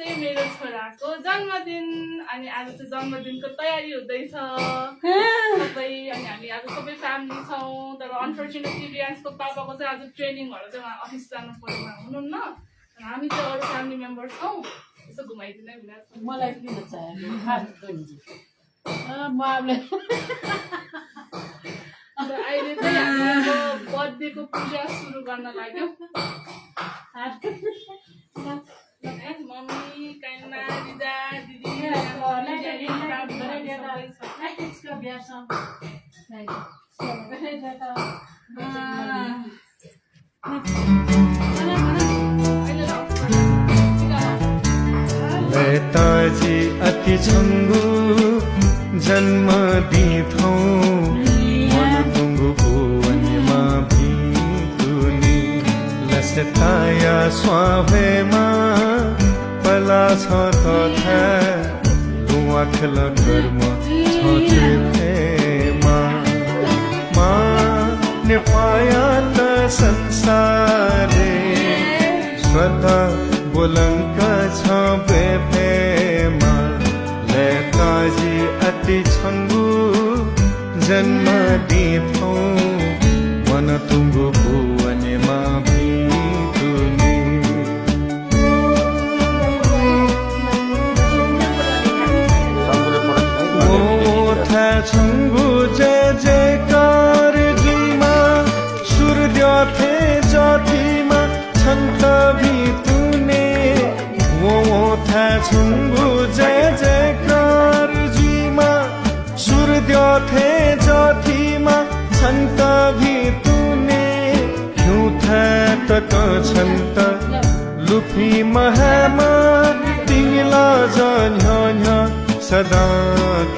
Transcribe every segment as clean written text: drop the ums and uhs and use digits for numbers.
चाहिँ मेरो छोराको जन्मदिन अनि आज चाहिँ जन्मदिनको तयारी हुँदैछ सबै अनि हामी आज सबै फ्यामिली छौँ तर अनफर्चुनेटली रियान्सको पापाको चाहिँ आज ट्रेनिङ भएर चाहिँ उहाँ अफिस जानु पर्यो हुनुहुन्न हामी चाहिँ अरू फ्यामिली मेम्बर्स छौँ यसो घुमाइदिनै हुँदैन मलाई किन चाहियो अहिले चाहिँ हाम्रो बर्थडेको पूजा सुरु गर्न लाग्यो मम्मी काइना दिदा दिदी लताजी अति छङ्गु जन्म दिथौ मन दुङ्गु भुवनमा भितुनी लसताया स्वाभेमा पला छ तथा लुवाखल कर्म छ फेमा मा नेपाया त संसारे श्रद्धा बोलङ्क छ बेफेमा लताजी अति छङ्गु जन्म दिथौ मन तुङ्गु भुवनमा भितुनी ओथा छङ्गु जय जयकार जीमा सूर्य थे जातिमा छन्त भितुने ओथा छङ्गु जय जयकार जीमा सूर्य थे जातिमा छन्त भितुने हिउँथा तक छन्त लुफी महामा तिङ्ला जन्य सदा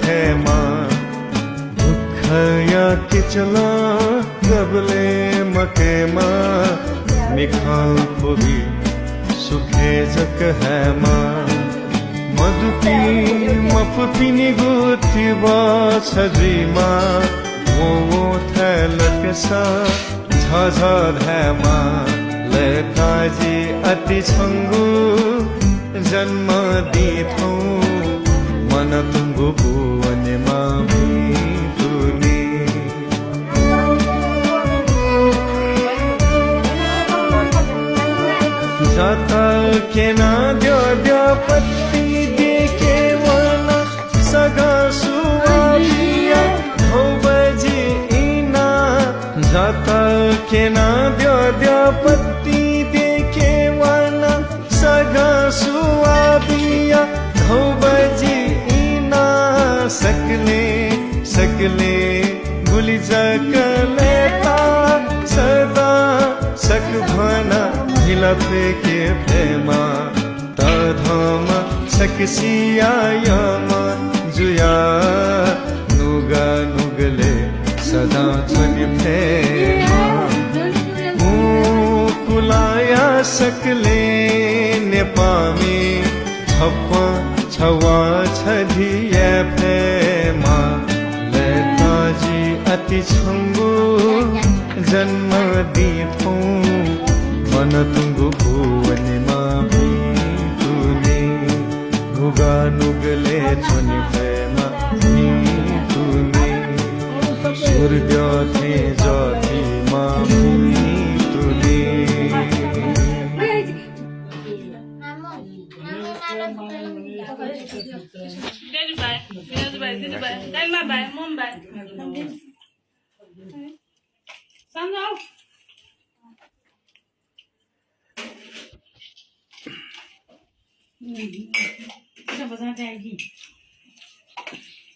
खेमा दुःखया किचला गबले मकेमा मिखाल खोबी सुखे जक हैमा मधुपी मफपिनी गुथी छजीमा वो थैलक सा झझ धैमा लताजी अति छङ्गु जन्म दिथौ मन तुङ्गु भुवनमा भितुनी जाता केना द्यो पत्ती देखे वाला सगा सुवालिया हो बजी इना जाता केना द्यो पत्ती देखे वाला सगा सुवालिया हो बजी इना सकले भूली सकलेता सदा सक भना हिलफे के प्रेमा तधम सकसियायमा जुया नुगा नुगले सदा छनि प्रेमा कुलाया सकले नेपामी छप्प छवा छधिया प्रेमा लताजी अति छङ्गु जन्म दिथौ मन तुङ्गु भुवनमा भितुनी नुगा नुगले छनि प्रेमा भितुनी सूर्य थे जातिमा भितुनी दिदी भाइ काइमा भाइ मम भाइ सम्झाऊ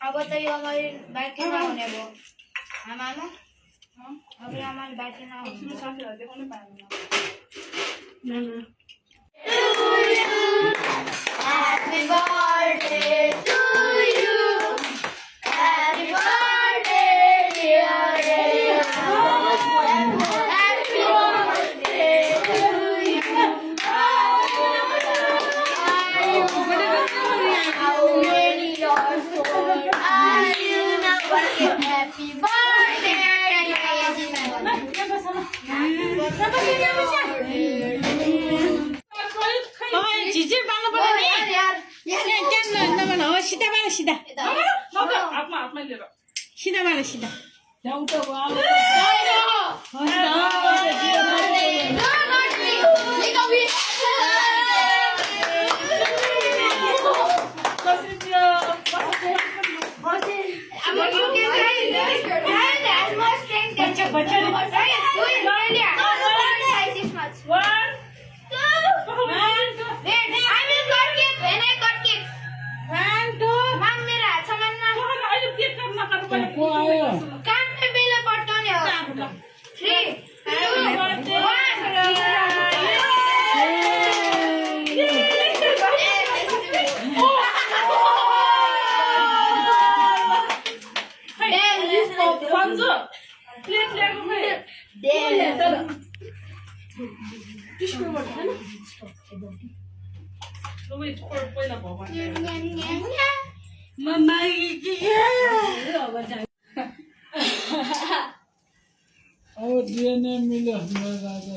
अब त यो हमारे बाइक नहुने भयो आमामा अब यो हमारे बाइक नहुने साथीहरु देखाउनु पाएन Happy birthday to you. Happy birthday, dear Ria. Happy birthday to you. How many years old are you now? Happy birthday, झिझिर पाल्नु पर्यो नि सिधा बाँड सिधा हातमा लिएर सिधा बाँड सिधा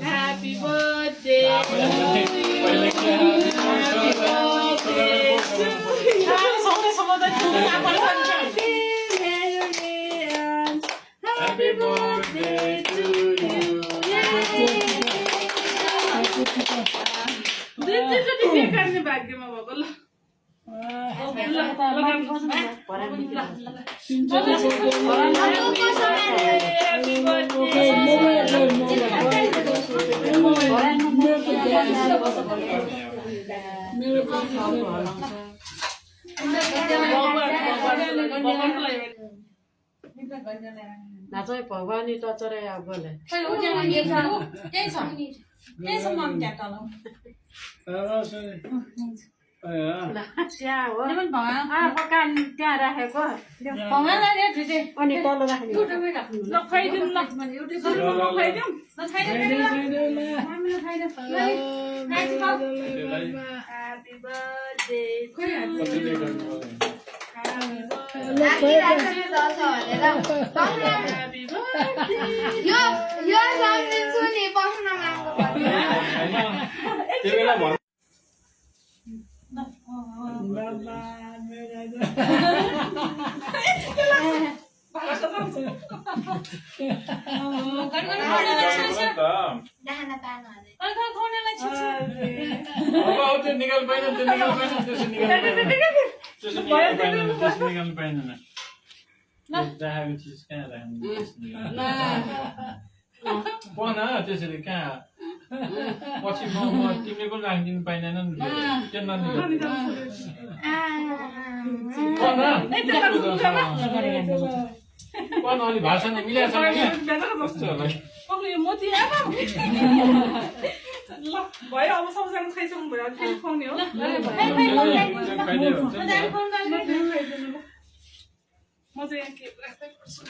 Happy birthday Happy birthday to you. गर्ने भाग्यमा भएको ल नाचै भगवानी टचरे अब बोले त्यहाँ हो पकान त्यहाँ राखेको अनि तल राख्ने ल खुवाइदिउँ ल खुवाइदिउँ Happy birthday निकाल पाइँदैन राखेको चिज कहाँ राख्नु पन त्यसरी कहाँ पछि म तिमीले पनि राखिदिनु पाइँदैन नि के पन अलि भाषा मिलाएको छ मोती ल भयो अब सबैजना खाइसक्नु भयो फेरि खुवाउने हो म चाहिँ यहाँ केक राख्दै गर्छु